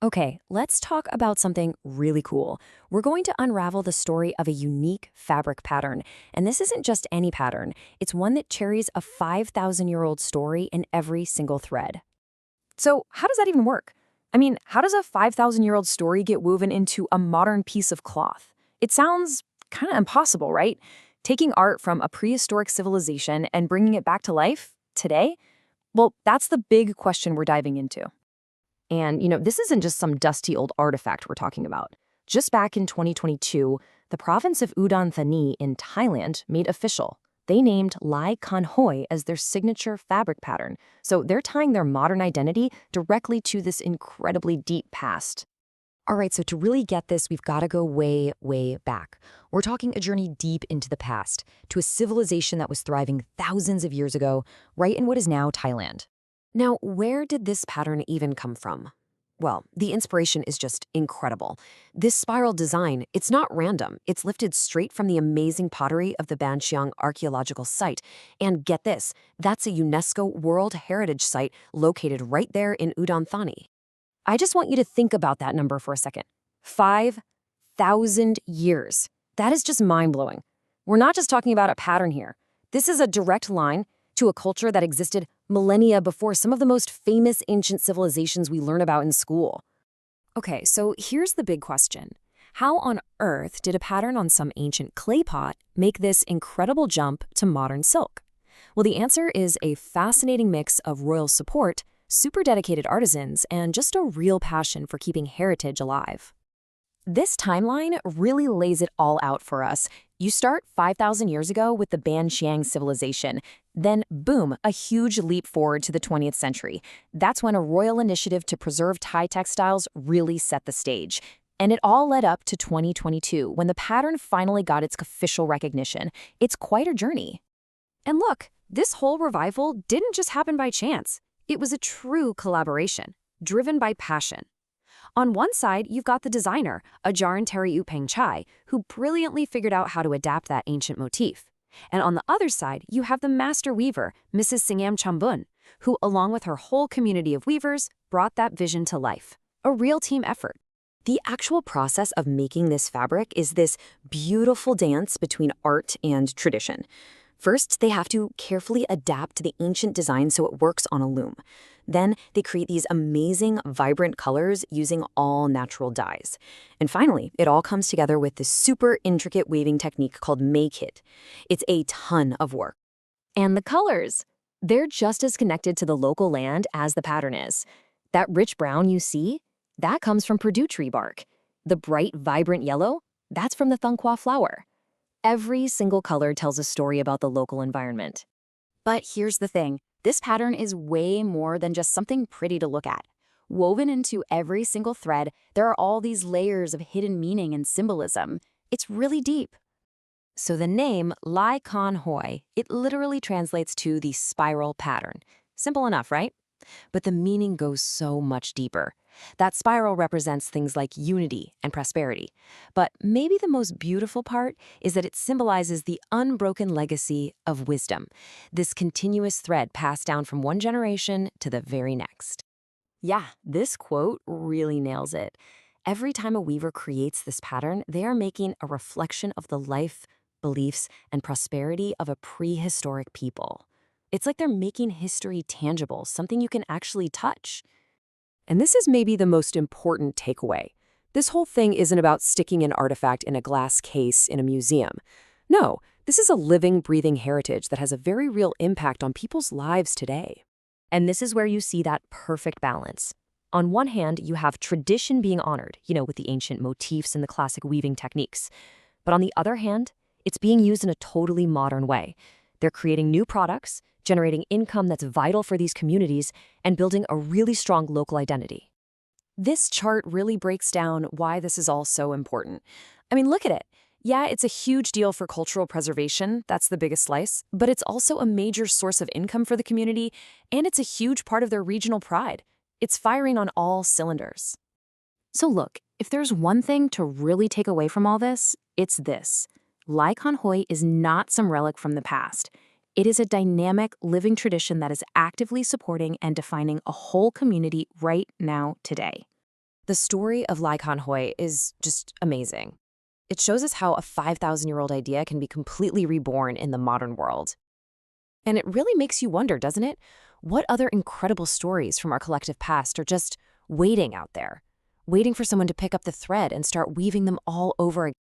Okay, let's talk about something really cool. We're going to unravel the story of a unique fabric pattern. And this isn't just any pattern, it's one that carries a 5,000-year-old story in every single thread. So, how does that even work? I mean, how does a 5,000-year-old story get woven into a modern piece of cloth? It sounds kind of impossible, right? Taking art from a prehistoric civilization and bringing it back to life today? Well, that's the big question we're diving into. And, this isn't just some dusty old artifact we're talking about. Just back in 2022, the province of UdonThani in Thailand made official. They named Lai Kan Hoi as their signature fabric pattern. So they're tying their modern identity directly to this incredibly deep past. All right, so to really get this, we've got to go way, way back. We're talking a journey deep into the past, to a civilization that was thriving thousands of years ago, right in what is now Thailand. Now, where did this pattern even come from? Well, the inspiration is just incredible. This spiral design, it's not random. It's lifted straight from the amazing pottery of the Banxiang archaeological site. And get this, that's a UNESCO World Heritage Site located right there in UdonThani. I just want you to think about that number for a second. 5,000 years. That is just mind-blowing. We're not just talking about a pattern here. This is a direct line to a culture that existed millennia before some of the most famous ancient civilizations we learn about in school. Okay, so here's the big question. How on earth did a pattern on some ancient clay pot make this incredible jump to modern silk? Well, the answer is a fascinating mix of royal support, super dedicated artisans, and just a real passion for keeping heritage alive. This timeline really lays it all out for us. You start 5,000 years ago with the Banxiang civilization. Then, boom, a huge leap forward to the 20th century. That's when a royal initiative to preserve Thai textiles really set the stage. And it all led up to 2022, when the pattern finally got its official recognition. It's quite a journey. And look, this whole revival didn't just happen by chance. It was a true collaboration, driven by passion. On one side, you've got the designer, Ajaranteri Upeng Chai, who brilliantly figured out how to adapt that ancient motif. And on the other side, you have the master weaver, Mrs. Singam Chambun, who, along with her whole community of weavers, brought that vision to life. A real team effort. The actual process of making this fabric is this beautiful dance between art and tradition. First, they have to carefully adapt to the ancient design so it works on a loom. Then, they create these amazing, vibrant colors using all natural dyes. And finally, it all comes together with this super intricate weaving technique called make-it. It's a ton of work. And the colors, they're just as connected to the local land as the pattern is. That rich brown you see, that comes from Purdue tree bark. The bright, vibrant yellow, that's from the thungqua flower. Every single color tells a story about the local environment. But here's the thing. This pattern is way more than just something pretty to look at. Woven into every single thread, there are all these layers of hidden meaning and symbolism. It's really deep. So the name Lai Kan Hoi, it literally translates to the spiral pattern. Simple enough, right? But the meaning goes so much deeper. That spiral represents things like unity and prosperity. But maybe the most beautiful part is that it symbolizes the unbroken legacy of wisdom, this continuous thread passed down from one generation to the very next. Yeah, this quote really nails it. Every time a weaver creates this pattern, they are making a reflection of the life, beliefs, and prosperity of a prehistoric people. It's like they're making history tangible, something you can actually touch. And this is maybe the most important takeaway. This whole thing isn't about sticking an artifact in a glass case in a museum. No, this is a living, breathing heritage that has a very real impact on people's lives today. And this is where you see that perfect balance. On one hand, you have tradition being honored, with the ancient motifs and the classic weaving techniques. But on the other hand, it's being used in a totally modern way. They're creating new products, generating income that's vital for these communities, and building a really strong local identity. This chart really breaks down why this is all so important. I mean, look at it. Yeah, it's a huge deal for cultural preservation, that's the biggest slice, but it's also a major source of income for the community, and it's a huge part of their regional pride. It's firing on all cylinders. So look, if there's one thing to really take away from all this, it's this. Lai Kan Hoi is not some relic from the past. It is a dynamic, living tradition that is actively supporting and defining a whole community right now, today. The story of Lai Kan Hoi is just amazing. It shows us how a 5,000-year-old idea can be completely reborn in the modern world. And it really makes you wonder, doesn't it? What other incredible stories from our collective past are just waiting out there, waiting for someone to pick up the thread and start weaving them all over again?